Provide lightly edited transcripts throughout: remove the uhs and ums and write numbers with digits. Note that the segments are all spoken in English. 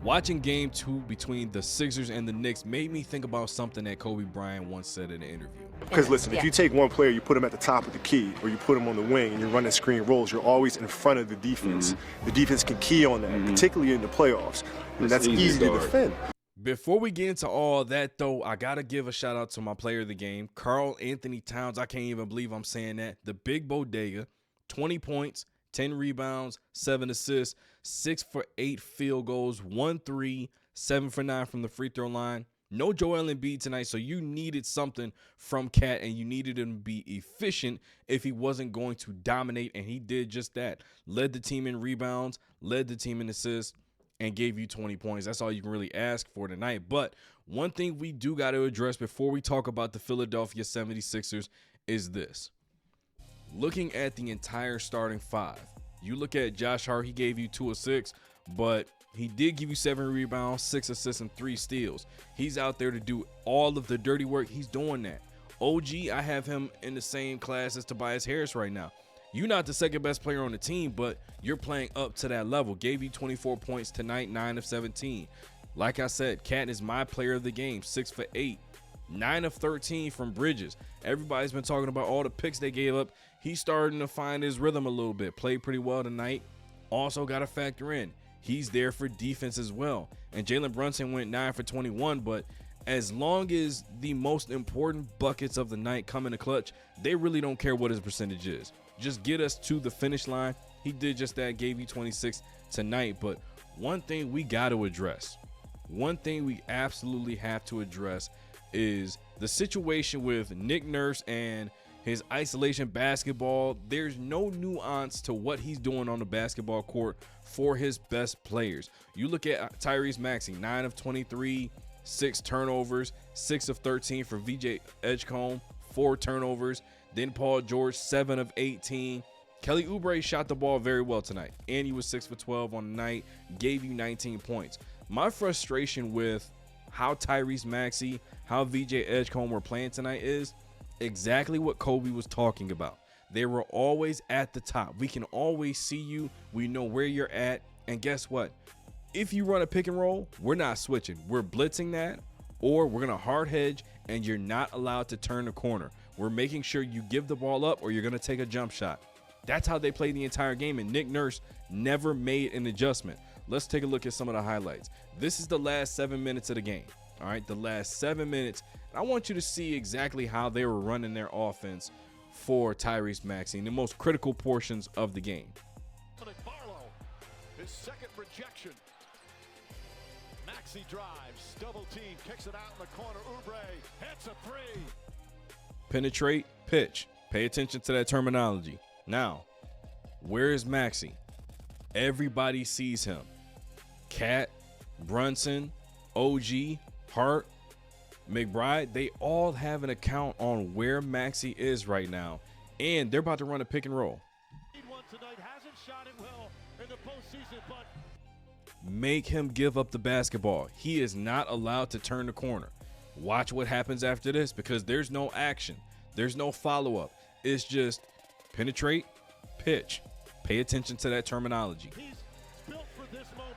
Watching game 2 between the Sixers and the Knicks made me think about something that Kobe Bryant once said in an interview. Because listen, if you take one player, you put him at the top of the key, or you put him on the wing and you're running screen rolls, you're always in front of the defense. The defense can key on that, particularly in the playoffs. And that's easy to defend. Before we get into all that, though, I got to give a shout out to my player of the game, Karl Anthony Towns. I can't even believe I'm saying that. The big bodega, 20 points, 10 rebounds, 7 assists, 6 for 8 field goals, 1 3, 7 for 9 from the free throw line. No Joel Embiid tonight, so you needed something from Cat, and you needed him to be efficient if he wasn't going to dominate, and he did just that. Led the team in rebounds, led the team in assists, and gave you 20 points. That's all you can really ask for tonight. But one thing we do got to address before we talk about the Philadelphia 76ers is this. Looking at the entire starting five, you look at Josh Hart, he gave you 2 of 6, but he did give you 7 rebounds, 6 assists, and 3 steals. He's out there to do all of the dirty work. He's doing that. OG, I have him in the same class as Tobias Harris right now. You're not the second best player on the team, but you're playing up to that level. Gave you 24 points tonight, 9 of 17. Like I said, Cat is my player of the game, 6 for 8. 9 of 13 from Bridges. Everybody's been talking about all the picks they gave up. He's starting to find his rhythm a little bit. Played pretty well tonight. Also got to factor in, he's there for defense as well. And Jalen Brunson went 9 for 21, but as long as the most important buckets of the night come in the clutch, they really don't care what his percentage is. Just get us to the finish line. He did just that, gave you 26 tonight. But one thing we got to address, one thing we absolutely have to address is the situation with Nick Nurse and his isolation basketball. There's no nuance to what he's doing on the basketball court for his best players. You look at Tyrese Maxey, 9 of 23, 6 turnovers, 6 of 13 for VJ Edgecombe, 4 turnovers. Then Paul George, 7 of 18. Kelly Oubre shot the ball very well tonight, and he was 6 for 12 on the night, gave you 19 points. My frustration with how Tyrese Maxey, how VJ Edgecombe were playing tonight is exactly what Kobe was talking about. They were always at the top. We can always see you. We know where you're at. And guess what? If you run a pick and roll, we're not switching. We're blitzing that, or we're going to hard hedge, and you're not allowed to turn the corner. We're making sure you give the ball up or you're going to take a jump shot. That's how they played the entire game, and Nick Nurse never made an adjustment. Let's take a look at some of the highlights. This is the last 7 minutes of the game. All right, the last 7 minutes. I want you to see exactly how they were running their offense for Tyrese Maxey in the most critical portions of the game. Barlow, his second rejection. Maxey drives, double team, kicks it out in the corner. Oubre hits a 3. Penetrate, pitch. Pay attention to that terminology. Now, where is Maxey? Everybody sees him. Cat, Brunson, OG, Hart, McBride, they all have an account on where Maxey is right now, and they're about to run a pick and roll. Make him give up the basketball. He is not allowed to turn the corner. Watch what happens after this, because there's no action. There's no follow-up. It's just penetrate, pitch. Pay attention to that terminology. He's built for this moment.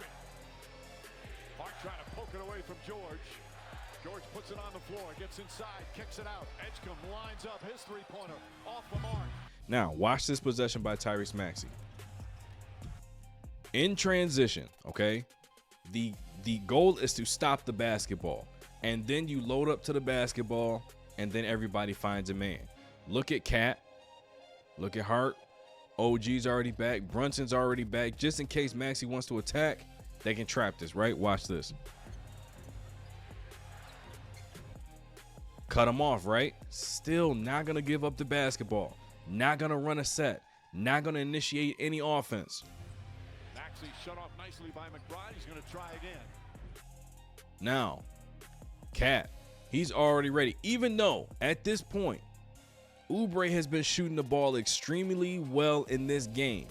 Hart trying to poke it away from George. George puts it on the floor, gets inside, kicks it out. Edgecombe lines up his three-pointer off the mark. Now, watch this possession by Tyrese Maxey. In transition, okay, the goal is to stop the basketball, and then you load up to the basketball, and then everybody finds a man. Look at Cat. Look at Hart. OG's already back. Brunson's already back. Just in case Maxey wants to attack, they can trap this, right? Watch this. Cut him off, right? Still not going to give up the basketball. Not going to run a set. Not going to initiate any offense. Maxey shut off nicely by McBride. He's going to try again. Now, Cat, he's already ready. Even though, at this point, Oubre has been shooting the ball extremely well in this game.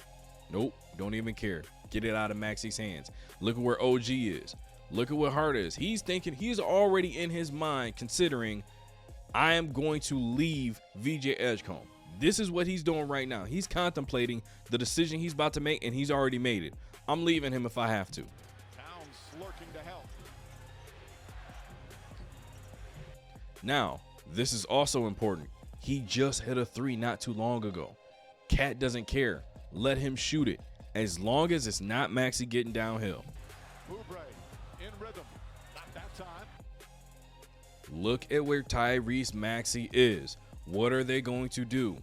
Nope, don't even care. Get it out of Maxey's hands. Look at where OG is. Look at what Hart is. He's thinking, he's already in his mind considering, I am going to leave VJ Edgecombe. This is what he's doing right now. He's contemplating the decision he's about to make, and he's already made it. I'm leaving him if I have to. Towns lurking looking to help. Now, this is also important. He just hit a 3 not too long ago. Cat doesn't care. Let him shoot it, as long as it's not Maxey getting downhill. Oubre in rhythm. Not that time. Look at where Tyrese Maxey is. What are they going to do?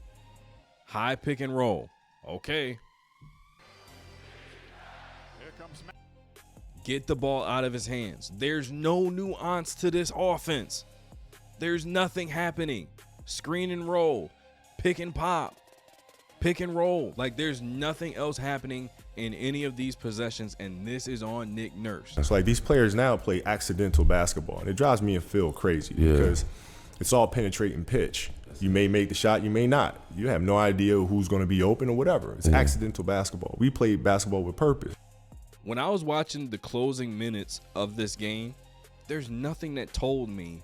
High pick and roll. Okay. Here comes Get the ball out of his hands. There's no nuance to this offense. There's nothing happening. Screen and roll. Pick and pop. Pick and roll. Like, there's nothing else happening in any of these possessions, and this is on Nick Nurse. It's like these players now play accidental basketball, and it drives me and Phil crazy because it's all penetrating pitch. You may make the shot, you may not. You have no idea who's going to be open or whatever. It's accidental basketball. We play basketball with purpose. When I was watching the closing minutes of this game, there's nothing that told me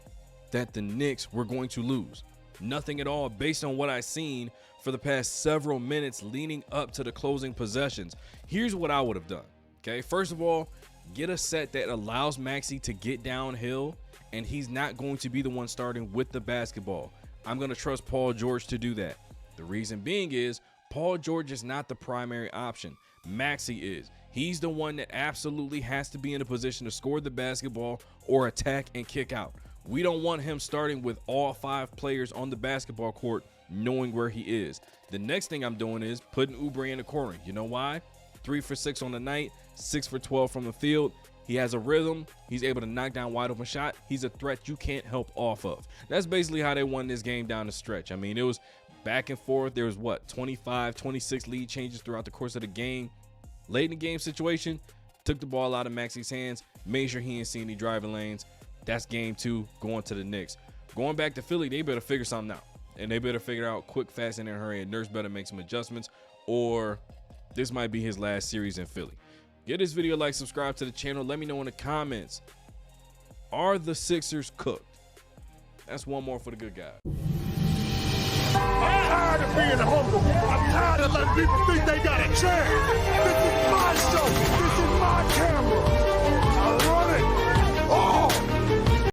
that the Knicks were going to lose. Nothing at all based on what I've seen for the past several minutes leading up to the closing possessions. Here's what I would have done. Okay, first of all, get a set that allows Maxey to get downhill, and he's not going to be the one starting with the basketball. I'm going to trust Paul George to do that. The reason being is Paul George is not the primary option. Maxey is. He's the one that absolutely has to be in a position to score the basketball or attack and kick out. We don't want him starting with all 5 players on the basketball court knowing where he is. The next thing I'm doing is putting Oubre in the corner. You know why? 3 for 6 on the night, 6 for 12 from the field. He has a rhythm. He's able to knock down wide open shot. He's a threat you can't help off of. That's basically how they won this game down the stretch. I mean, it was back and forth. There was 25, 26 lead changes throughout the course of the game. Late in the game situation, took the ball out of Maxey's hands, made sure he didn't see any driving lanes. That's game 2 going to the Knicks. Going back to Philly, they better figure something out. And they better figure out quick, fast, and in a hurry. And Nurse better make some adjustments, or this might be his last series in Philly. Give this video a like, subscribe to the channel. Let me know in the comments, are the Sixers cooked? That's one more for the good guy. I'm tired of being humble. I'm tired of letting people think they got a chance.